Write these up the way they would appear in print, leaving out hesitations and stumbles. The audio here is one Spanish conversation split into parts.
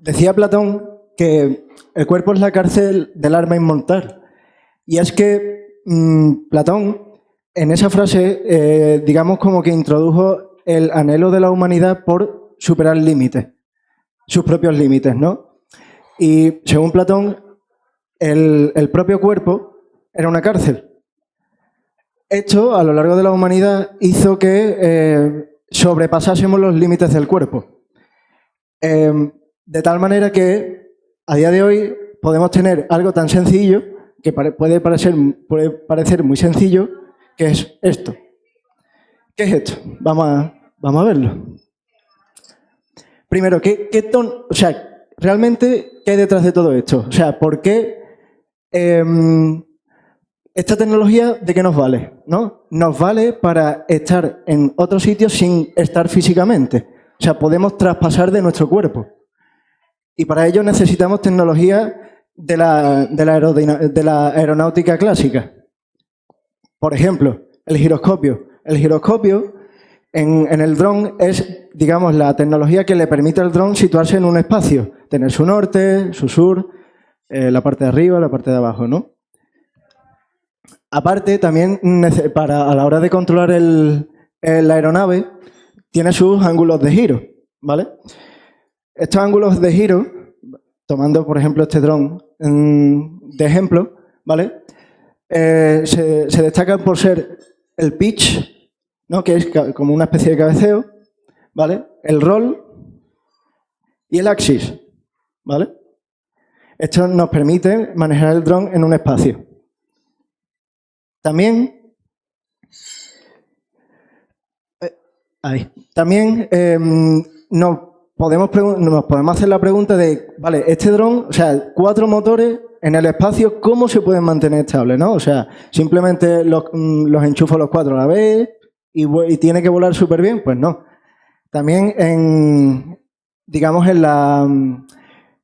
Decía Platón que el cuerpo es la cárcel del alma inmortal. Y es que Platón, en esa frase, digamos como que introdujo el anhelo de la humanidad por superar límites, sus propios límites, ¿no? Y según Platón, el propio cuerpo era una cárcel. Esto, a lo largo de la humanidad, hizo que sobrepasásemos los límites del cuerpo. De tal manera que, a día de hoy, podemos tener algo tan sencillo, que puede parecer muy sencillo, que es esto. ¿Qué es esto? Vamos a verlo. Primero, realmente, ¿qué hay detrás de todo esto? O sea, ¿por qué esta tecnología de qué nos vale? ¿No? Nos vale para estar en otros sitios sin estar físicamente. O sea, podemos traspasar de nuestro cuerpo. Y para ello necesitamos tecnología de la aeronáutica clásica. Por ejemplo, el giroscopio. El giroscopio en el dron es, digamos, la tecnología que le permite al dron situarse en un espacio, tener su norte, su sur, la parte de arriba, la parte de abajo, ¿no? Aparte, también a la hora de controlar la aeronave, tiene sus ángulos de giro, ¿vale? Estos ángulos de giro, tomando por ejemplo este dron de ejemplo, ¿vale? Se destacan por ser el pitch, ¿no? Que es como una especie de cabeceo, ¿vale? El roll y el axis, ¿vale? Esto nos permite manejar el dron en un espacio. También nos podemos hacer la pregunta de, vale, este dron, o sea, 4 motores en el espacio, ¿cómo se pueden mantener estables, no? O sea, simplemente los enchufo los 4 a la vez y tiene que volar súper bien, pues no. También digamos, en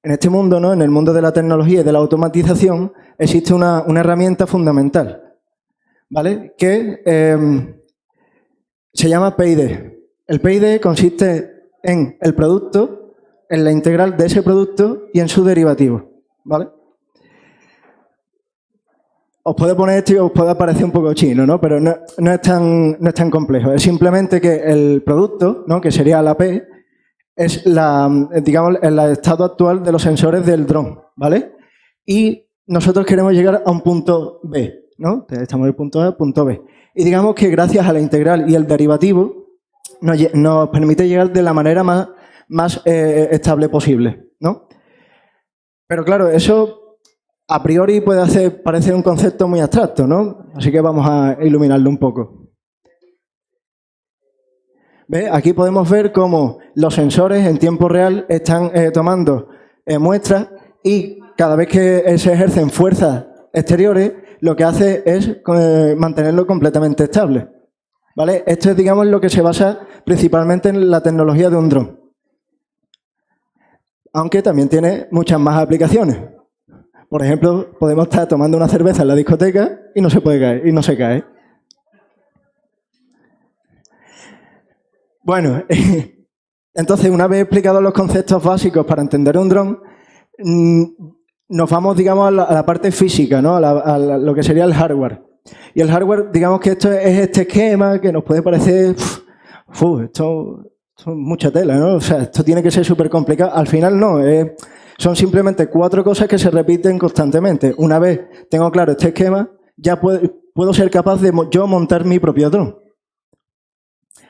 este mundo, ¿no? En el mundo de la tecnología y de la automatización, existe una herramienta fundamental, ¿vale? Que se llama PID. El PID consiste en el producto, en la integral de ese producto y en su derivativo, ¿vale? Os puede poner esto y os puede parecer un poco chino, ¿no? Pero no es tan complejo. Es simplemente que el producto, ¿no? Que sería la P, es digamos, el estado actual de los sensores del dron, ¿vale? Y nosotros queremos llegar a un punto B, ¿no? Estamos en el punto A, punto B. Y digamos que gracias a la integral y el derivativo nos permite llegar de la manera más estable posible, ¿no? Pero claro, eso a priori puede parecer un concepto muy abstracto, ¿no? Así que vamos a iluminarlo un poco. ¿Ves? Aquí podemos ver cómo los sensores en tiempo real están tomando muestras y cada vez que se ejercen fuerzas exteriores, lo que hace es mantenerlo completamente estable, ¿vale? Esto es, digamos, lo que se basa principalmente en la tecnología de un dron. Aunque también tiene muchas más aplicaciones. Por ejemplo, podemos estar tomando una cerveza en la discoteca y no se puede caer, y no se cae. Bueno, entonces, una vez explicados los conceptos básicos para entender un dron, nos vamos, digamos, a la parte física, ¿no? A lo que sería el hardware. Y el hardware, digamos que esto es este esquema que nos puede parecer, esto es mucha tela, ¿no? O sea, esto tiene que ser súper complicado. Al final no, son simplemente 4 cosas que se repiten constantemente. Una vez tengo claro este esquema, ya puedo ser capaz de yo montar mi propio dron.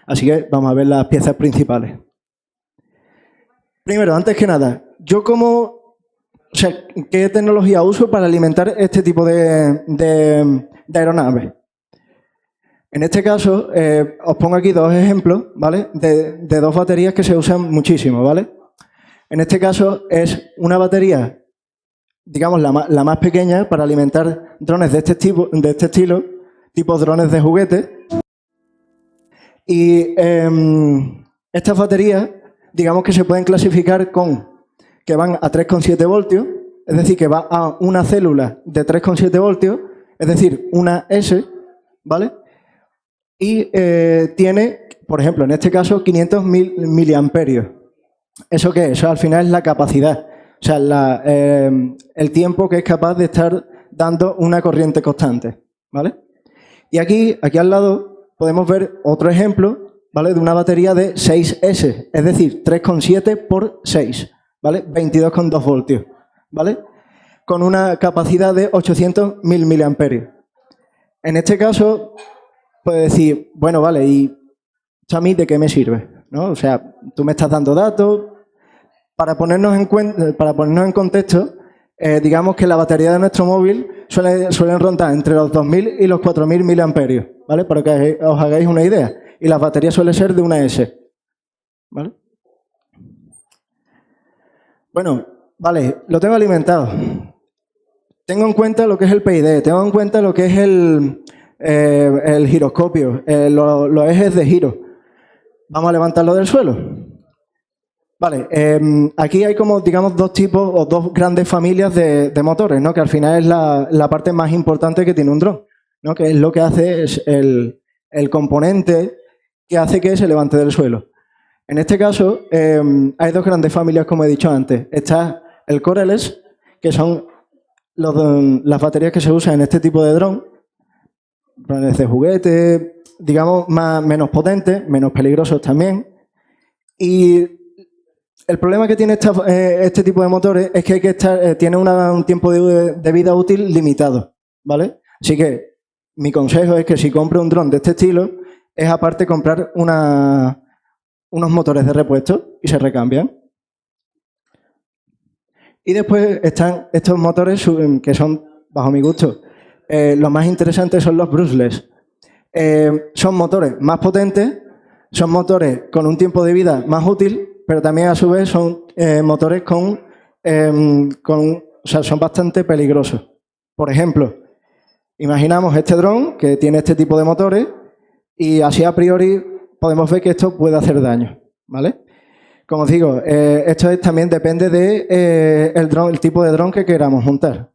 Así que vamos a ver las piezas principales. Primero, antes que nada, ¿qué tecnología uso para alimentar este tipo de aeronaves? En este caso, os pongo aquí 2 ejemplos, ¿vale? De 2 baterías que se usan muchísimo, ¿vale? En este caso es una batería, digamos, la más pequeña para alimentar drones de este estilo, tipo drones de juguete. Y estas baterías, digamos que se pueden clasificar que van a 3,7 voltios, es decir, que va a una célula de 3,7 voltios, es decir, una S, ¿vale? Y tiene, por ejemplo, en este caso, 500 miliamperios, ¿Eso qué es? Eso al final es la capacidad. O sea, el tiempo que es capaz de estar dando una corriente constante, ¿vale? Y aquí al lado podemos ver otro ejemplo, ¿vale? De una batería de 6S, es decir, 3,7 por 6, ¿vale? 22,2 voltios, ¿vale? Con una capacidad de 800.000 miliamperios. En este caso, puedes decir, bueno, vale, ¿y a mí de qué me sirve? ¿No? O sea, tú me estás dando datos. Para ponernos en contexto, digamos que la batería de nuestro móvil suelen rondar entre los 2.000 y los 4.000 miliamperios, ¿vale? Para que os hagáis una idea. Y las baterías suelen ser de una S, ¿vale? Bueno, vale, lo tengo alimentado. Tengo en cuenta lo que es el PID, tengo en cuenta lo que es el giroscopio, los ejes de giro. Vamos a levantarlo del suelo. Vale, aquí hay como, digamos, dos tipos o dos grandes familias de motores, ¿no? Que al final es la parte más importante que tiene un dron, ¿no? Que es lo que hace es el componente que hace que se levante del suelo. En este caso, hay dos grandes familias, como he dicho antes. Está el Coreless, que son las baterías que se usan en este tipo de dron, drones de juguete, digamos, menos potentes, menos peligrosos también. Y el problema que tiene este tipo de motores es que hay que tiene un tiempo de vida útil limitado, ¿vale? Así que mi consejo es que si compro un dron de este estilo, es aparte comprar unos motores de repuesto y se recambian. Y después están estos motores que son, bajo mi gusto, los más interesantes son los brushless. Son motores más potentes, son motores con un tiempo de vida más útil, pero también a su vez son motores o sea, son bastante peligrosos. Por ejemplo, imaginamos este dron que tiene este tipo de motores y así a priori podemos ver que esto puede hacer daño, ¿vale? Como os digo, esto también depende del tipo de dron que queramos montar.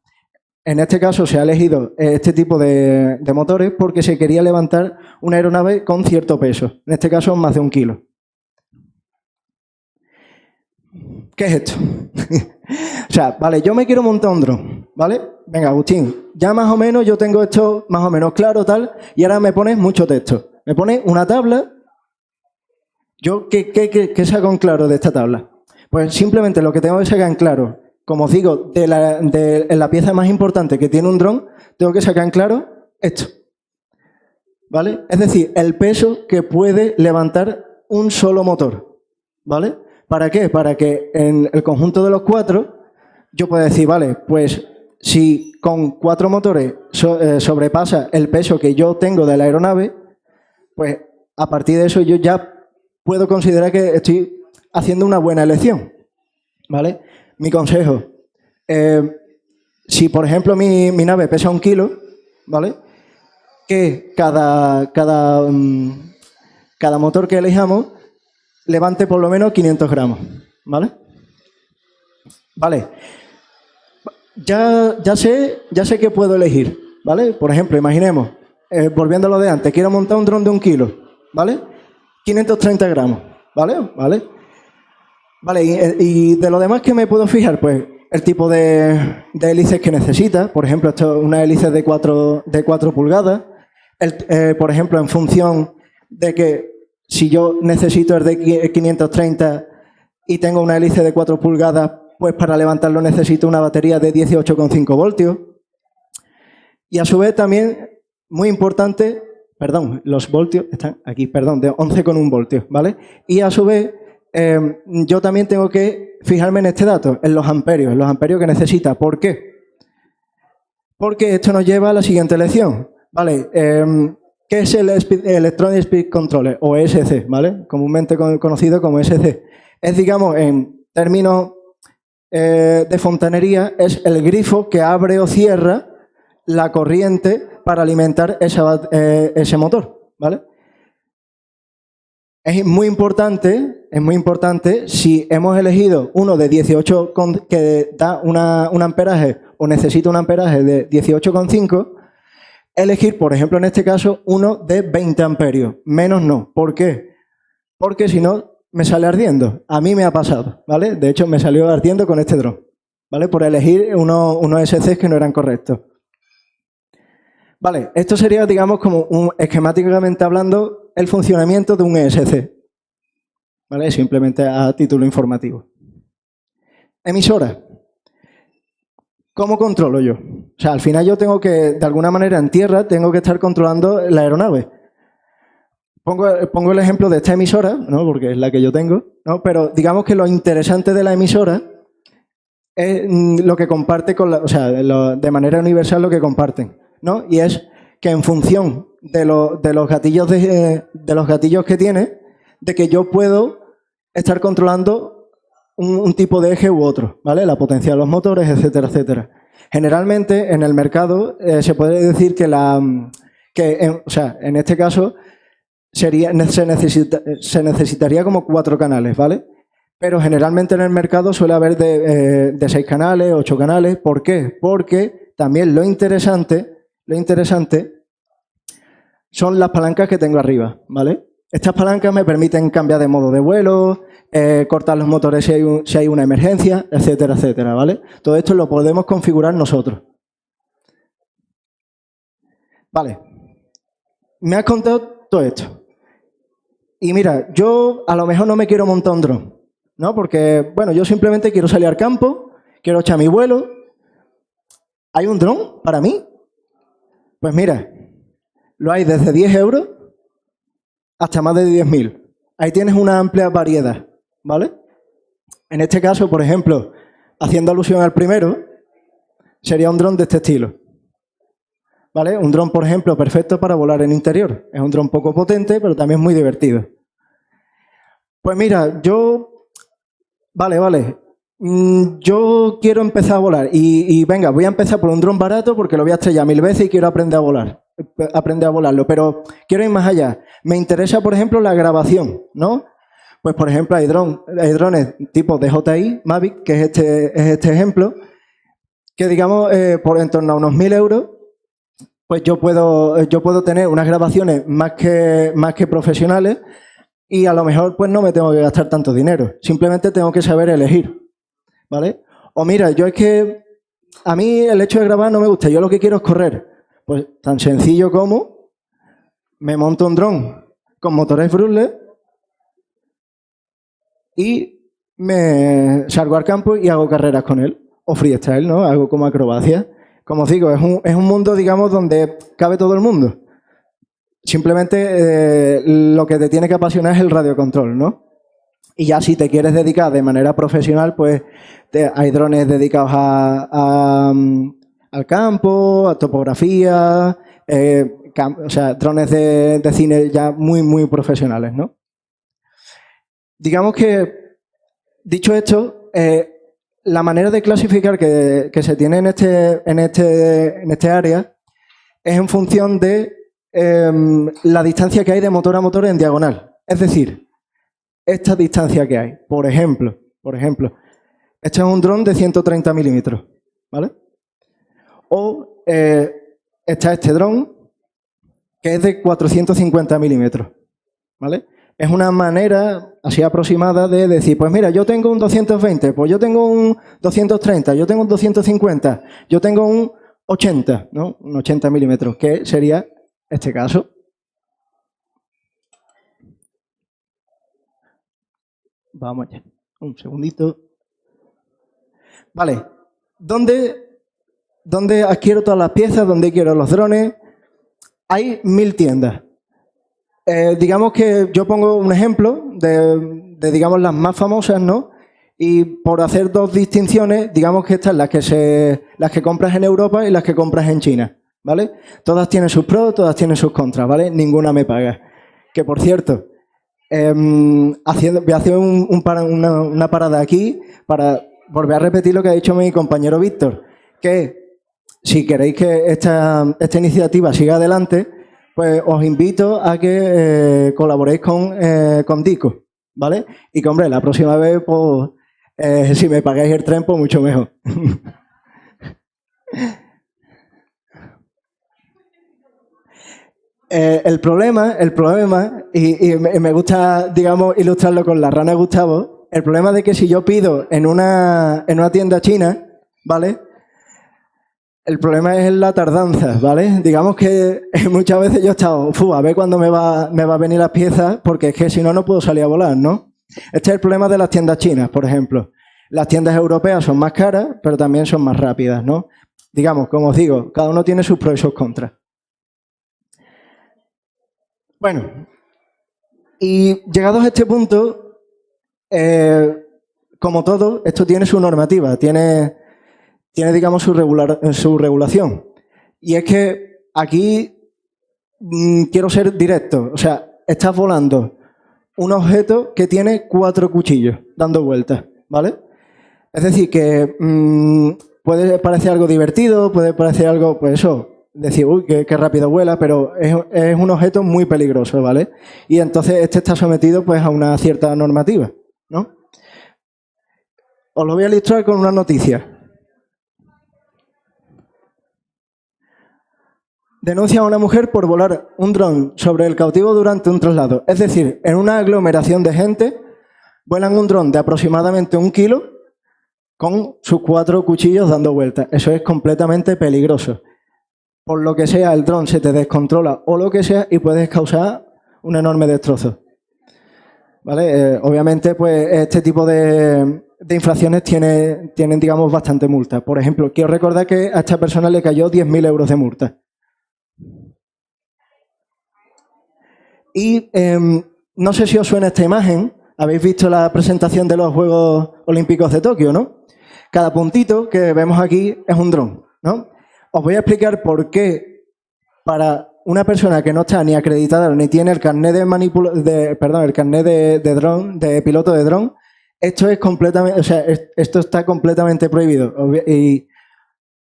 En este caso se ha elegido este tipo de motores porque se quería levantar una aeronave con cierto peso. En este caso, más de 1 kilo. ¿Qué es esto? O sea, vale, yo me quiero montar un dron, ¿vale? Venga, Agustín, ya más o menos yo tengo esto más o menos claro, tal, y ahora me pones mucho texto. Me pones una tabla. ¿Yo qué saco en claro de esta tabla? Pues simplemente lo que tengo que sacar en claro, como os digo, en la pieza más importante que tiene un dron, tengo que sacar en claro esto, ¿vale? Es decir, el peso que puede levantar un solo motor, ¿vale? ¿Para qué? Para que en el conjunto de los 4 yo pueda decir, vale, pues si con 4 motores sobrepasa el peso que yo tengo de la aeronave, pues a partir de eso yo ya puedo considerar que estoy haciendo una buena elección, ¿vale? Mi consejo, si por ejemplo mi nave pesa 1 kilo, ¿vale? Que cada motor que elijamos levante por lo menos 500 gramos, ¿vale? Vale. Ya sé que puedo elegir, ¿vale? Por ejemplo, imaginemos, volviendo a lo de antes, quiero montar un dron de 1 kilo, ¿vale? 530 gramos, ¿vale? Vale, y de lo demás que me puedo fijar, pues el tipo de hélices que necesita, por ejemplo, esto es una hélice de 4 pulgadas, por ejemplo, en función de que si yo necesito el de 530 y tengo una hélice de 4 pulgadas, pues para levantarlo necesito una batería de 18,5 voltios. Y a su vez también, muy importante, perdón, los voltios están aquí, perdón, de 11,1 voltios, ¿vale? Y a su vez, yo también tengo que fijarme en este dato, en los amperios que necesita. ¿Por qué? Porque esto nos lleva a la siguiente lección, ¿vale? ¿Qué es el Electronic Speed Controller, o ESC, ¿vale? Comúnmente conocido como ESC. Es, digamos, en términos de fontanería, es el grifo que abre o cierra la corriente para alimentar ese motor, ¿vale? Es muy importante si hemos elegido uno de 18 que da un amperaje o necesita un amperaje de 18,5, elegir, por ejemplo, en este caso, uno de 20 amperios. Menos no. ¿Por qué? Porque si no, me sale ardiendo. A mí me ha pasado, ¿vale? De hecho, me salió ardiendo con este dron, ¿vale? Por elegir unos SCs que no eran correctos. Vale, esto sería, digamos, como esquemáticamente hablando, el funcionamiento de un ESC, ¿vale? Simplemente a título informativo. Emisora. ¿Cómo controlo yo? O sea, al final yo tengo que, de alguna manera, en tierra, tengo que estar controlando la aeronave. Pongo el ejemplo de esta emisora, ¿no? Porque es la que yo tengo, ¿no? Pero digamos que lo interesante de la emisora es lo que comparte con o sea, de manera universal lo que comparten, ¿no? Y es que en función de los gatillos los gatillos que tiene, de que yo puedo estar controlando un tipo de eje u otro, ¿vale? La potencia de los motores, etcétera, etcétera. Generalmente en el mercado se puede decir que o sea, en este caso se necesitaría como 4 canales, ¿vale? Pero generalmente en el mercado suele haber de 6 canales, 8 canales. ¿Por qué? Porque también lo interesante son las palancas que tengo arriba, ¿vale? Estas palancas me permiten cambiar de modo de vuelo, cortar los motores si hay una emergencia, etcétera, etcétera, ¿vale? Todo esto lo podemos configurar nosotros. Vale. Me has contado todo esto. Y mira, yo a lo mejor no me quiero montar un dron, ¿no? Porque, bueno, yo simplemente quiero salir al campo, quiero echar mi vuelo. ¿Hay un dron para mí? Pues mira, lo hay desde 10 euros hasta más de 10.000. Ahí tienes una amplia variedad, ¿vale? En este caso, por ejemplo, haciendo alusión al primero, sería un dron de este estilo, ¿vale? Un dron, por ejemplo, perfecto para volar en interior. Es un dron poco potente, pero también muy divertido. Pues mira, Vale. Yo quiero empezar a volar y venga, voy a empezar por un dron barato porque lo voy a estrellar 1000 veces y quiero aprender a volarlo, pero quiero ir más allá. Me interesa, por ejemplo, la grabación, ¿no? Pues, por ejemplo, hay drones tipo DJI Mavic, que es este ejemplo, que digamos, por en torno a unos 1000 euros, pues yo puedo tener unas grabaciones más que profesionales y a lo mejor pues no me tengo que gastar tanto dinero. Simplemente tengo que saber elegir, ¿vale? O mira, yo es que a mí el hecho de grabar no me gusta, yo lo que quiero es correr. Pues tan sencillo como me monto un dron con motores Brushless y me salgo al campo y hago carreras con él. O freestyle, ¿no? Hago como acrobacia. Como os digo, es un mundo, digamos, donde cabe todo el mundo. Simplemente lo que te tiene que apasionar es el radiocontrol, ¿no? Y ya si te quieres dedicar de manera profesional, pues hay drones dedicados al campo, a topografía, o sea, drones de cine ya muy, muy profesionales, ¿no? Digamos que, dicho esto, la manera de clasificar que se tiene en este área es en función de la distancia que hay de motor a motor en diagonal. Es decir, esta distancia que hay. Por ejemplo, este es un dron de 130 milímetros, ¿vale? O está este dron que es de 450 milímetros, ¿vale? Es una manera así aproximada de decir, pues mira, yo tengo un 220, pues yo tengo un 230, yo tengo un 250, yo tengo un 80, ¿no? Un 80 milímetros, que sería este caso. Vamos allá. Un segundito. Vale. ¿Dónde adquiero todas las piezas? ¿Dónde quiero los drones? Hay 1000 tiendas. Digamos que yo pongo un ejemplo de, digamos, las más famosas, ¿no? Y por hacer 2 distinciones, digamos que estas las que compras en Europa y las que compras en China, ¿vale? Todas tienen sus pros, todas tienen sus contras, ¿vale? Ninguna me paga. Que, por cierto, voy a hacer una parada aquí para volver a repetir lo que ha dicho mi compañero Víctor, que si queréis que esta iniciativa siga adelante, pues os invito a que colaboréis con Dico, ¿vale? Y que, hombre, la próxima vez, pues, si me pagáis el tren, pues mucho mejor. El problema me gusta, digamos, ilustrarlo con la rana Gustavo. El problema de que si yo pido en una tienda china, ¿vale? El problema es la tardanza, ¿vale? Digamos que muchas veces yo he estado, a ver cuándo me va a venir las piezas, porque es que si no, no puedo salir a volar, ¿no? Este es el problema de las tiendas chinas, por ejemplo. Las tiendas europeas son más caras, pero también son más rápidas, ¿no? Digamos, como os digo, cada uno tiene sus pros y sus contras. Bueno, y llegados a este punto, como todo, esto tiene su normativa, tiene digamos, su regulación. Y es que aquí quiero ser directo. O sea, estás volando un objeto que tiene 4 cuchillos dando vueltas, ¿vale? Es decir, que puede parecer algo divertido, puede parecer algo, pues eso, decir, uy, qué rápido vuela, pero es un objeto muy peligroso, ¿vale? Y entonces este está sometido pues a una cierta normativa, ¿no? Os lo voy a ilustrar con una noticia. Denuncia a una mujer por volar un dron sobre el cautivo durante un traslado. Es decir, en una aglomeración de gente, vuelan un dron de aproximadamente 1 kilo con sus 4 cuchillos dando vueltas. Eso es completamente peligroso. Por lo que sea, el dron se te descontrola o lo que sea y puedes causar un enorme destrozo. ¿Vale? Obviamente, pues este tipo de infracciones tienen, digamos, bastante multa. Por ejemplo, quiero recordar que a esta persona le cayó 10.000 euros de multa. Y no sé si os suena esta imagen. Habéis visto la presentación de los Juegos Olímpicos de Tokio, ¿no? Cada puntito que vemos aquí es un dron, ¿no? Os voy a explicar por qué para una persona que no está ni acreditada ni tiene el carnet el carnet de dron, de piloto de dron, esto es completamente, o sea, esto está completamente prohibido. Y,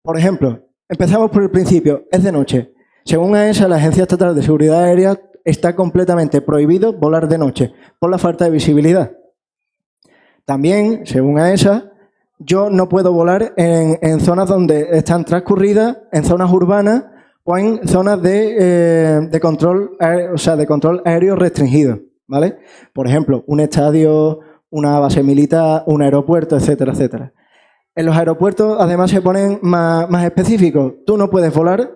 por ejemplo, empezamos por el principio, es de noche. Según AESA, la Agencia Estatal de Seguridad Aérea, está completamente prohibido volar de noche por la falta de visibilidad. También, según AESA, yo no puedo volar en zonas donde están transcurridas, en zonas urbanas o en zonas de control aéreo restringido, ¿vale? Por ejemplo, un estadio, una base militar, un aeropuerto, etcétera, etcétera. En los aeropuertos, además, se ponen más específicos. Tú no puedes volar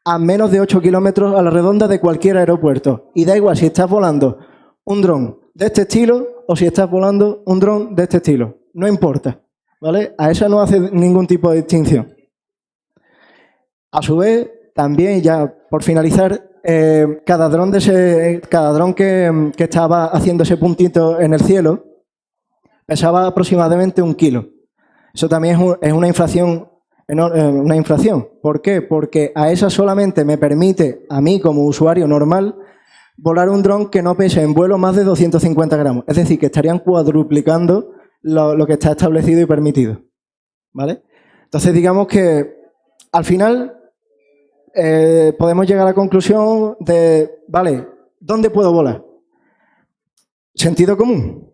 a menos de 8 kilómetros a la redonda de cualquier aeropuerto. Y da igual si estás volando un dron de este estilo o si estás volando un dron de este estilo. No importa, ¿vale? A eso no hace ningún tipo de distinción. A su vez, también, ya por finalizar, cada dron que estaba haciendo ese puntito en el cielo pesaba aproximadamente 1 kilo. Eso también es una infracción. Una infracción. ¿Por qué? Porque AESA solamente me permite, a mí como usuario normal, volar un dron que no pese en vuelo más de 250 gramos. Es decir, que estarían cuadruplicando lo que está establecido y permitido. ¿Vale? Entonces, digamos que al final podemos llegar a la conclusión de, vale, ¿dónde puedo volar? Sentido común.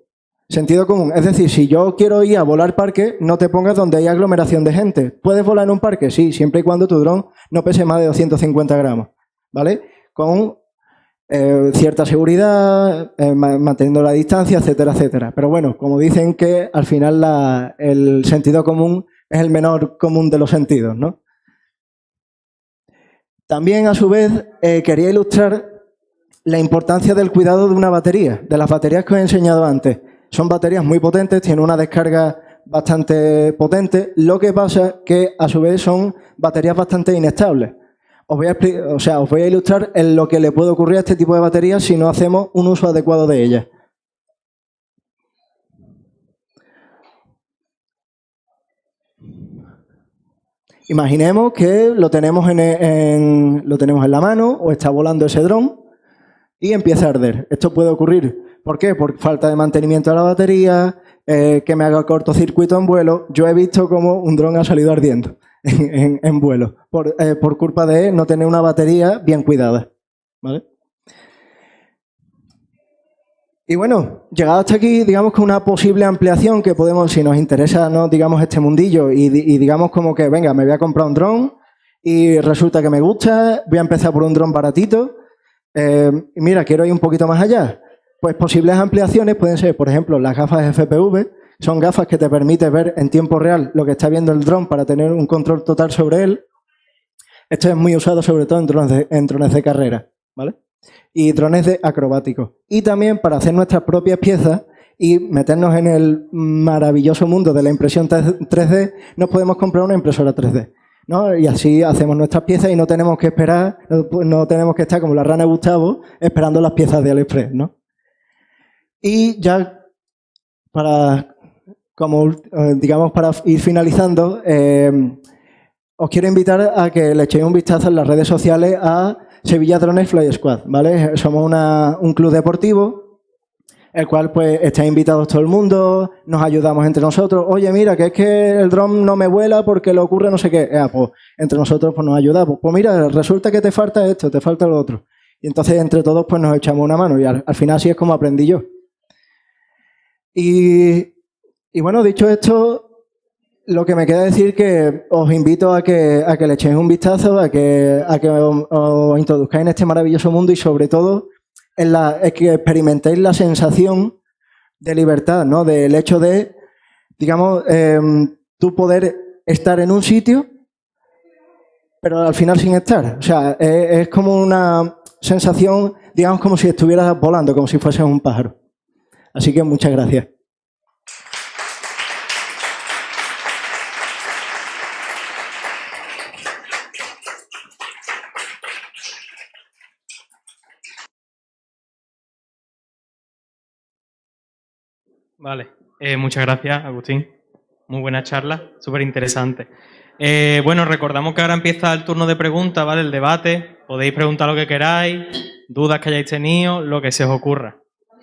Sentido común. Es decir, si yo quiero ir a volar parque, no te pongas donde hay aglomeración de gente. ¿Puedes volar en un parque? Sí, siempre y cuando tu dron no pese más de 250 gramos. ¿Vale? Con cierta seguridad, manteniendo la distancia, etcétera, etcétera. Pero bueno, como dicen que al final el sentido común es el menor común de los sentidos, ¿no? También, a su vez, quería ilustrar la importancia del cuidado de una batería, de las baterías que os he enseñado antes. Son baterías muy potentes, tienen una descarga bastante potente, lo que pasa que a su vez son baterías bastante inestables. Os voy a ilustrar en lo que le puede ocurrir a este tipo de baterías si no hacemos un uso adecuado de ellas. Imaginemos que lo tenemos en la mano o está volando ese dron y empieza a arder. Esto puede ocurrir. ¿Por qué? Por falta de mantenimiento de la batería, que me haga cortocircuito en vuelo. Yo he visto cómo un dron ha salido ardiendo en vuelo por culpa de no tener una batería bien cuidada. ¿Vale? Y bueno, llegado hasta aquí, digamos que una posible ampliación que podemos, si nos interesa, ¿no?, digamos, este mundillo y digamos como que, venga, me voy a comprar un dron y resulta que me gusta, voy a empezar por un dron baratito Mira, quiero ir un poquito más allá. Pues posibles ampliaciones pueden ser, por ejemplo, las gafas FPV. Son gafas que te permiten ver en tiempo real lo que está viendo el dron para tener un control total sobre él. Esto es muy usado sobre todo en drones de carrera, ¿vale? Y drones de acrobáticos. Y también para hacer nuestras propias piezas y meternos en el maravilloso mundo de la impresión 3D, nos podemos comprar una impresora 3D, ¿no? Y así hacemos nuestras piezas y no tenemos que esperar, no tenemos que estar como la rana de Gustavo esperando las piezas de AliExpress, ¿no? Y ya para, digamos, para ir finalizando, os quiero invitar a que le echéis un vistazo en las redes sociales a Sevilla Drones Fly Squad, ¿vale? Somos un club deportivo, el cual pues está invitado todo el mundo, nos ayudamos entre nosotros. Oye, mira, que es que el dron no me vuela porque le ocurre no sé qué. Pues entre nosotros pues nos ayudamos. Pues mira, resulta que te falta esto, te falta lo otro. Y entonces entre todos pues nos echamos una mano y al final así es como aprendí yo. Y bueno, dicho esto, lo que me queda decir que os invito a que le echéis un vistazo, a que os introduzcáis en este maravilloso mundo y sobre todo que experimentéis la sensación de libertad, ¿no? Del hecho de, digamos, tú poder estar en un sitio, pero al final sin estar. O sea, es como una sensación, digamos, como si estuvieras volando, como si fueses un pájaro. Así que muchas gracias. Vale, muchas gracias, Agustín. Muy buena charla, súper interesante. Bueno, recordamos que ahora empieza el turno de preguntas, ¿vale? El debate. Podéis preguntar lo que queráis, dudas que hayáis tenido, lo que se os ocurra,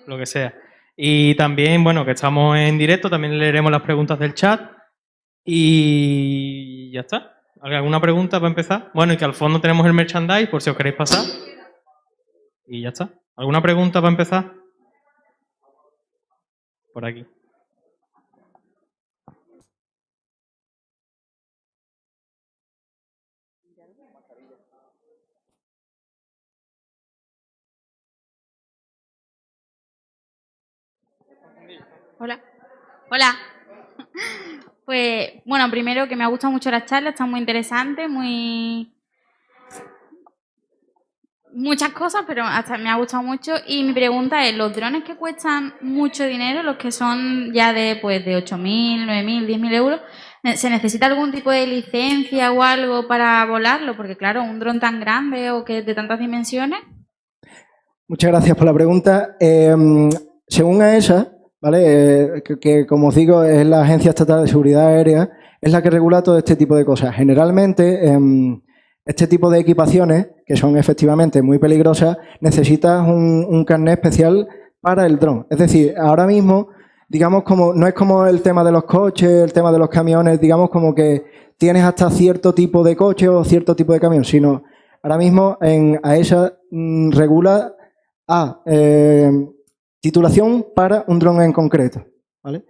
lo que sea. Y también, bueno, que estamos en directo, también leeremos las preguntas del chat. Y ya está. ¿Alguna pregunta para empezar? Bueno, y que al fondo tenemos el merchandise, por si os queréis pasar. Y ya está. ¿Alguna pregunta para empezar? Por aquí. Hola. Hola. Pues, bueno, primero que me ha gustado mucho la charla, está muy interesante, muchas cosas, pero hasta me ha gustado mucho. Y mi pregunta es, ¿los drones que cuestan mucho dinero, los que son ya de 8.000, 9.000, 10.000 euros, se necesita algún tipo de licencia o algo para volarlo? Porque claro, un dron tan grande o que de tantas dimensiones. Muchas gracias por la pregunta. Según AESA, ¿vale? Que como os digo es la Agencia Estatal de Seguridad Aérea, es la que regula todo este tipo de cosas. Generalmente, este tipo de equipaciones, que son efectivamente muy peligrosas, necesitas un carnet especial para el dron. Es decir, ahora mismo, digamos, no es como el tema de los coches, el tema de los camiones, digamos como que tienes hasta cierto tipo de coche o cierto tipo de camión, sino ahora mismo en AESA regula titulación para un dron en concreto, ¿vale?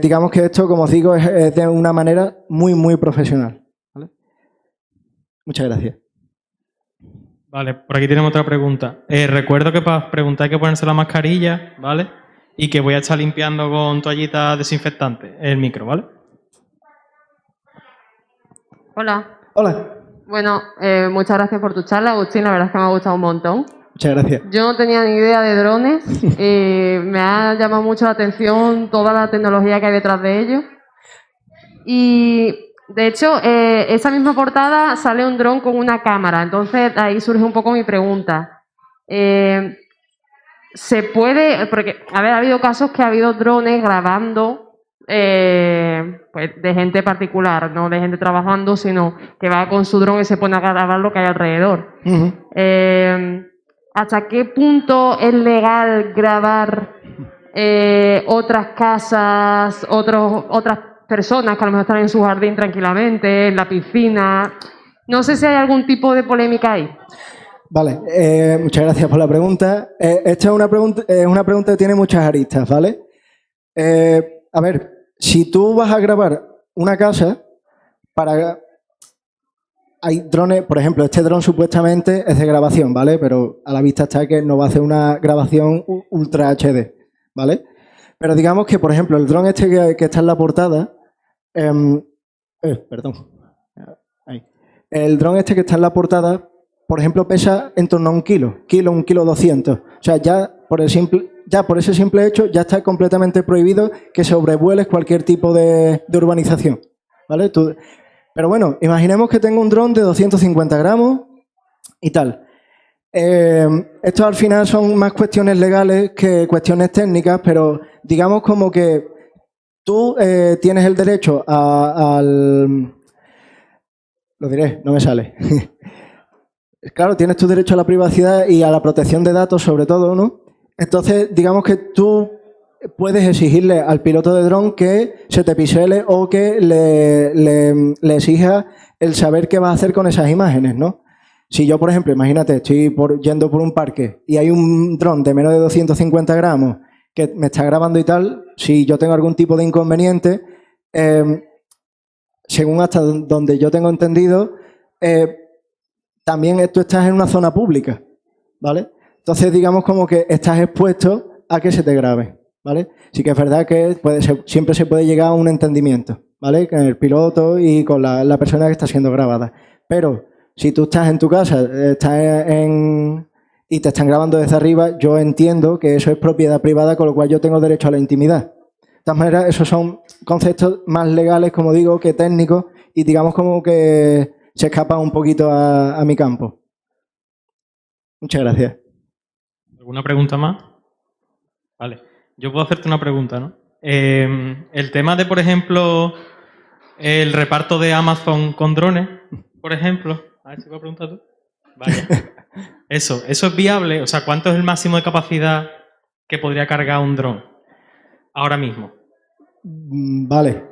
Digamos que esto, como os digo, es de una manera muy, muy profesional, ¿vale? Muchas gracias. Vale, por aquí tenemos otra pregunta. Recuerdo que para preguntar hay que ponerse la mascarilla, ¿vale? Y que voy a estar limpiando con toallita desinfectante el micro, ¿vale? Hola. Hola. Bueno, muchas gracias por tu charla, Agustín. La verdad es que me ha gustado un montón. Muchas gracias. Yo no tenía ni idea de drones. Me ha llamado mucho la atención toda la tecnología que hay detrás de ellos. Y, de hecho, esa misma portada sale un dron con una cámara. Entonces, ahí surge un poco mi pregunta. ¿Se puede...? Porque, a ver, ha habido casos que ha habido drones grabando pues de gente particular, no de gente trabajando, sino que va con su dron y se pone a grabar lo que hay alrededor. ¿Hasta qué punto es legal grabar otras casas, otras personas que a lo mejor están en su jardín tranquilamente, en la piscina? No sé si hay algún tipo de polémica ahí. Vale, muchas gracias por la pregunta. Esta es una pregunta que tiene muchas aristas, ¿vale? A ver, si tú vas a grabar una casa, hay drones, por ejemplo, este dron supuestamente es de grabación, ¿vale? Pero a la vista está que no va a hacer una grabación ultra HD, ¿vale? Pero digamos que, por ejemplo, el dron este que está en la portada, perdón, ahí. El dron este que está en la portada, por ejemplo, pesa en torno a 1 kilo, 1 kilo 200. O sea, ya por ese simple hecho ya está completamente prohibido que sobrevueles cualquier tipo de urbanización, ¿vale? Pero bueno, imaginemos que tengo un dron de 250 gramos y tal. Esto al final son más cuestiones legales que cuestiones técnicas, pero digamos como que tú tienes el derecho al... Lo diré, no me sale. Claro, tienes tu derecho a la privacidad y a la protección de datos sobre todo, ¿no? Entonces, digamos que tú puedes exigirle al piloto de dron que se te pisele o que le exija el saber qué va a hacer con esas imágenes, ¿no? Si yo, por ejemplo, imagínate, estoy yendo por un parque y hay un dron de menos de 250 gramos que me está grabando y tal, si yo tengo algún tipo de inconveniente, según hasta donde yo tengo entendido, también tú estás en una zona pública, ¿vale? Entonces, digamos como que estás expuesto a que se te grabe, ¿vale? Sí que es verdad que siempre se puede llegar a un entendimiento, ¿vale? Con el piloto y con la persona que está siendo grabada. Pero si tú estás en tu casa y te están grabando desde arriba, yo entiendo que eso es propiedad privada, con lo cual yo tengo derecho a la intimidad. De todas maneras, esos son conceptos más legales, como digo, que técnicos, y digamos como que se escapa un poquito a mi campo. Muchas gracias. ¿Alguna pregunta más? Vale. Yo puedo hacerte una pregunta, ¿no? El tema de, por ejemplo, el reparto de Amazon con drones, por ejemplo. A ver si puedo preguntar tú. Vale. Eso es viable. O sea, ¿cuánto es el máximo de capacidad que podría cargar un dron ahora mismo? Vale.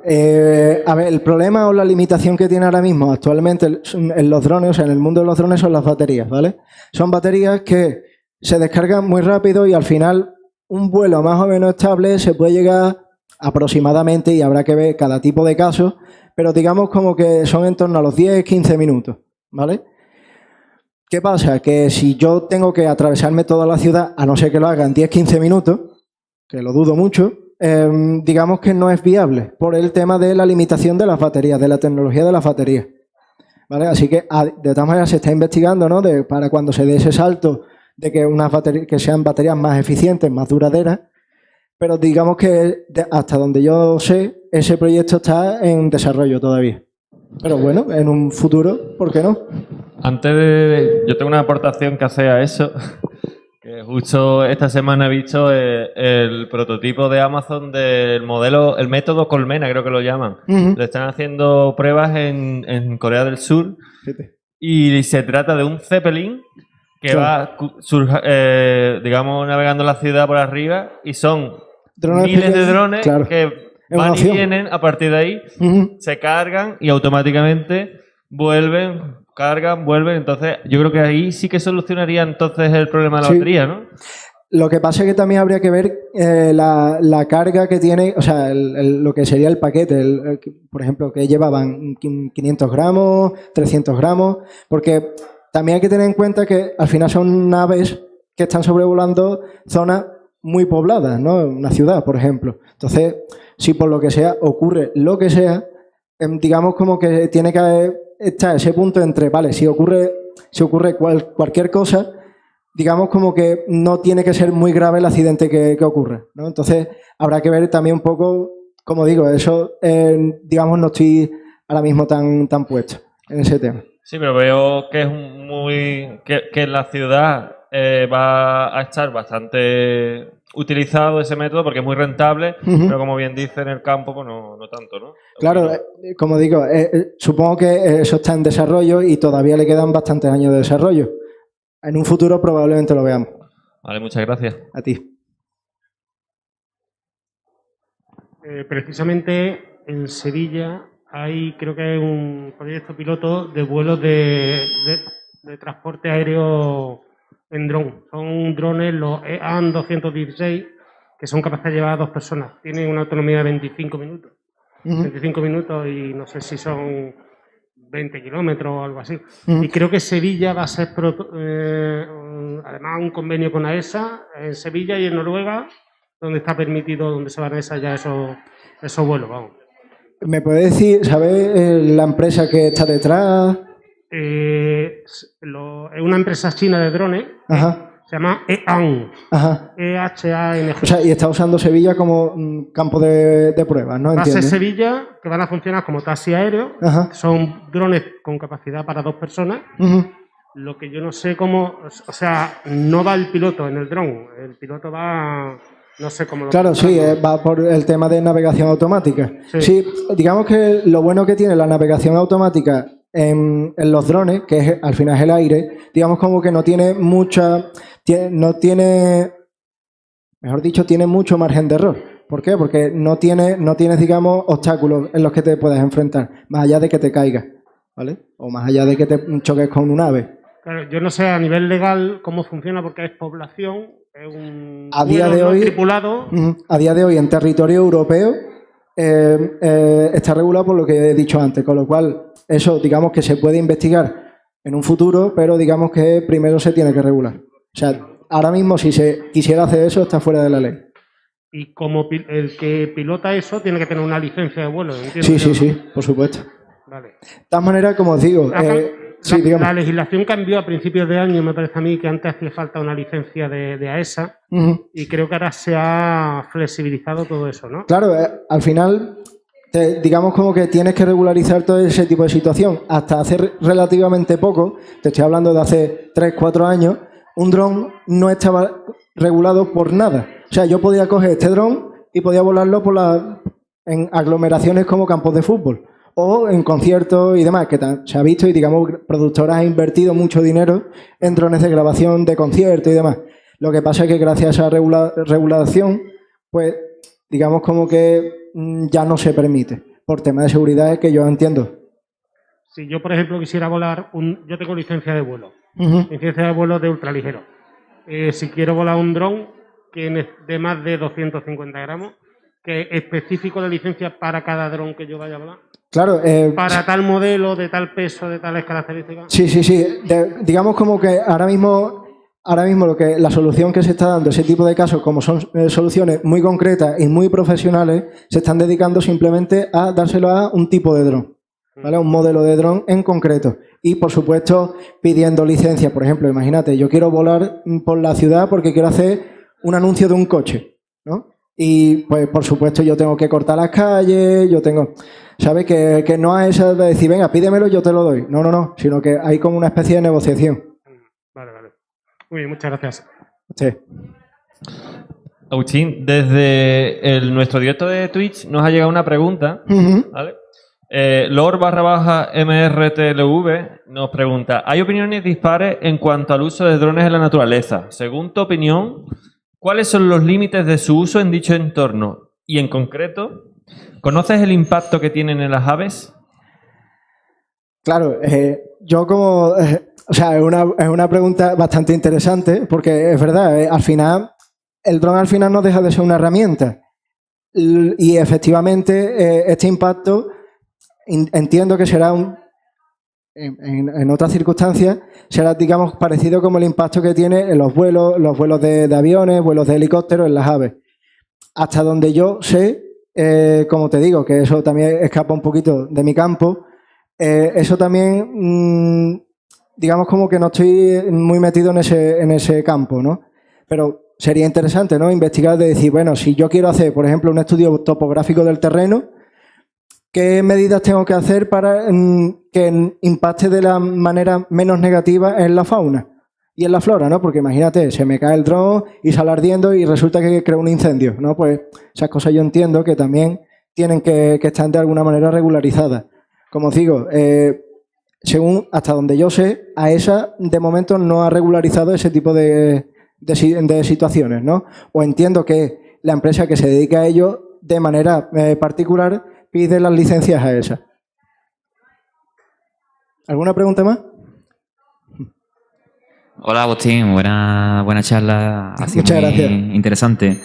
A ver, el problema o la limitación que tiene ahora mismo actualmente en los drones, o sea, en el mundo de los drones, son las baterías, ¿vale? Son baterías que se descargan muy rápido y al final un vuelo más o menos estable se puede llegar aproximadamente, y habrá que ver cada tipo de caso, pero digamos como que son en torno a los 10-15 minutos, ¿vale? ¿Qué pasa? Que si yo tengo que atravesarme toda la ciudad, a no ser que lo haga en 10-15 minutos, que lo dudo mucho, digamos que no es viable por el tema de la limitación de las baterías, de la tecnología de las baterías, ¿vale? Así que de todas maneras se está investigando, ¿no? Para cuando se dé ese salto de que que sean baterías más eficientes, más duraderas, pero digamos que hasta donde yo sé, ese proyecto está en desarrollo todavía. Pero bueno, en un futuro, ¿por qué no? Yo tengo una aportación que hacer a eso, que justo esta semana he visto el prototipo de Amazon del modelo, el método Colmena, creo que lo llaman. Le están haciendo pruebas en Corea del Sur y se trata de un Zeppelin que va, digamos, navegando la ciudad por arriba, y son miles de drones que van y vienen. A partir de ahí se cargan y automáticamente vuelven, cargan, vuelven. Entonces yo creo que ahí sí que solucionaría entonces el problema de la batería, ¿no? Lo que pasa es que también habría que ver la carga que tiene, o sea, lo que sería el paquete, por ejemplo, que llevaban 500 gramos, 300 gramos, porque también hay que tener en cuenta que al final son naves que están sobrevolando zonas muy pobladas, ¿no? Una ciudad, por ejemplo. Entonces, si por lo que sea ocurre lo que sea, digamos como que tiene que estar ese punto entre, vale, si ocurre cualquier cosa, digamos como que no tiene que ser muy grave el accidente que ocurre, ¿no? Entonces, habrá que ver también un poco, como digo, eso, digamos, no estoy ahora mismo tan puesto en ese tema. Sí, pero veo que es que en la ciudad va a estar bastante utilizado ese método porque es muy rentable, pero como bien dice, en el campo pues no tanto, ¿no? Claro, como digo, supongo que eso está en desarrollo y todavía le quedan bastantes años de desarrollo. En un futuro probablemente lo veamos. Vale, muchas gracias. A ti. Precisamente en Sevilla creo que hay un proyecto piloto de vuelos de transporte aéreo en dron. Son drones, los EAN 216, que son capaces de llevar a 2 personas. Tienen una autonomía de 25 minutos. 25 minutos y no sé si son 20 kilómetros o algo así. Mm. Y creo que Sevilla va a ser, además, un convenio con AESA en Sevilla y en Noruega, donde está permitido, donde se van a ensayar esos vuelos, vamos. ¿Me puede decir, sabes la empresa que está detrás? Es una empresa china de drones, Ajá, se llama EHang, ajá. EHANG. O sea, y está usando Sevilla como campo de pruebas, ¿no? Va a ser Entiendo. Sevilla, que van a funcionar como taxi aéreo. Ajá. Son drones con capacidad para 2 personas. Ujú. Lo que yo no sé cómo... O sea, no va el piloto en el dron. El piloto va... No sé cómo lo... Claro, sí, va por el tema de navegación automática. Sí. Sí, digamos que lo bueno que tiene la navegación automática en los drones, que es, al final es el aire, digamos como que no tiene mejor dicho, tiene mucho margen de error. ¿Por qué? Porque no tienes, digamos, obstáculos en los que te puedas enfrentar, más allá de que te caigas, ¿vale? O más allá de que te choques con un ave. Claro, yo no sé a nivel legal cómo funciona porque es población, es un A día vuelo de no hoy- tripulado. A día de hoy, en territorio europeo, está regulado por lo que he dicho antes, con lo cual eso, digamos que se puede investigar en un futuro, pero digamos que primero se tiene que regular. O sea, ahora mismo si se quisiera hacer eso, está fuera de la ley. Y como el que pilota eso tiene que tener una licencia de vuelo, ¿entiendes? Sí, sí, sí, por supuesto. Vale. De todas maneras, como os digo, sí, dígame. La legislación cambió a principios de año, me parece a mí, que antes hacía falta una licencia de AESA Ujú. y creo que ahora se ha flexibilizado todo eso, ¿no? Claro, al final, digamos como que tienes que regularizar todo ese tipo de situación. Hasta hace relativamente poco, te estoy hablando de hace 3, 4 años, un dron no estaba regulado por nada. O sea, yo podía coger este dron y podía volarlo en aglomeraciones como campos de fútbol o en conciertos y demás, que se ha visto y, digamos, productoras han invertido mucho dinero en drones de grabación de conciertos y demás. Lo que pasa es que gracias a esa regulación, pues, digamos como que ya no se permite, por temas de seguridad que yo entiendo. Si yo, por ejemplo, quisiera volar, yo tengo licencia de vuelo, Ujú. licencia de vuelo de ultraligero. Si quiero volar un dron que es de más de 250 gramos, que es específico la licencia para cada dron que yo vaya a volar. Claro. Para tal modelo, de tal peso, de tales características. Sí, sí, sí. Digamos como que ahora mismo la solución que se está dando, ese tipo de casos, como son soluciones muy concretas y muy profesionales, se están dedicando simplemente a dárselo a un tipo de dron, ¿vale? Un modelo de dron en concreto. Y, por supuesto, pidiendo licencia. Por ejemplo, imagínate, yo quiero volar por la ciudad porque quiero hacer un anuncio de un coche, ¿no? Y, pues, por supuesto, yo tengo que cortar las calles, ¿sabes? Que no es eso de decir, venga, pídemelo, yo te lo doy. No, no, no, sino que hay como una especie de negociación. Vale, vale. Muy bien, muchas gracias. Sí. Agustín, desde nuestro directo de Twitch nos ha llegado una pregunta, Ujú. ¿vale? Lord_MRTLV nos pregunta: ¿hay opiniones dispares en cuanto al uso de drones en la naturaleza? Según tu opinión, ¿cuáles son los límites de su uso en dicho entorno? Y en concreto, ¿conoces el impacto que tienen en las aves? Claro, yo como... o sea, es una pregunta bastante interesante porque es verdad, al final, el dron al final no deja de ser una herramienta. Y efectivamente, este impacto entiendo que será en otras circunstancias, será, digamos, parecido como el impacto que tiene en los vuelos de aviones, vuelos de helicópteros, en las aves. Hasta donde yo sé, como te digo, que eso también escapa un poquito de mi campo, eso también, digamos como que no estoy muy metido en ese campo, ¿no? Pero sería interesante, ¿no? Investigar, de decir, bueno, si yo quiero hacer, por ejemplo, un estudio topográfico del terreno, ¿qué medidas tengo que hacer para que impacte de la manera menos negativa en la fauna y en la flora, ¿no? Porque imagínate, se me cae el dron y sale ardiendo y resulta que crea un incendio, ¿no? Pues esas cosas yo entiendo que también tienen que estar de alguna manera regularizadas. Como os digo, según hasta donde yo sé, AESA de momento no ha regularizado ese tipo de situaciones, ¿no? O entiendo que la empresa que se dedica a ello de manera particular pide las licencias a AESA. ¿Alguna pregunta más? Hola Agustín, buena charla, ha sido Muchas muy gracias. interesante.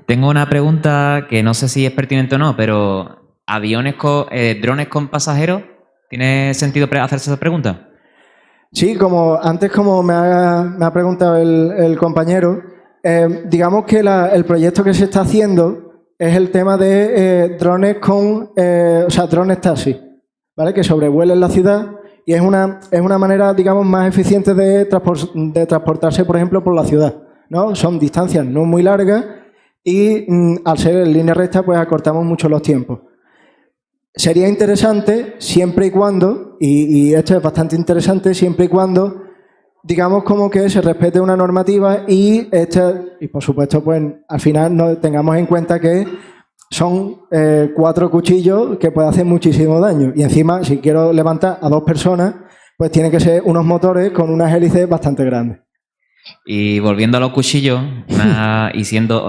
Tengo una pregunta que no sé si es pertinente o no, pero drones con pasajeros, ¿Tiene sentido hacerse esa pregunta? Sí, como me ha preguntado el compañero, digamos que el proyecto que se está haciendo es el tema de drones drones taxi, ¿vale? Que sobrevuelen la ciudad y es una manera, digamos, más eficiente de transportarse, por ejemplo, por la ciudad, ¿no? Son distancias no muy largas y al ser en línea recta, pues acortamos mucho los tiempos. Sería interesante siempre y cuando, y esto es bastante interesante, siempre y cuando, digamos, como que se respete una normativa y por supuesto, pues al final no tengamos en cuenta que son 4 cuchillos que pueden hacer muchísimo daño. Y encima, si quiero levantar a 2 personas, pues tienen que ser unos motores con unas hélices bastante grandes. Y volviendo a los cuchillos,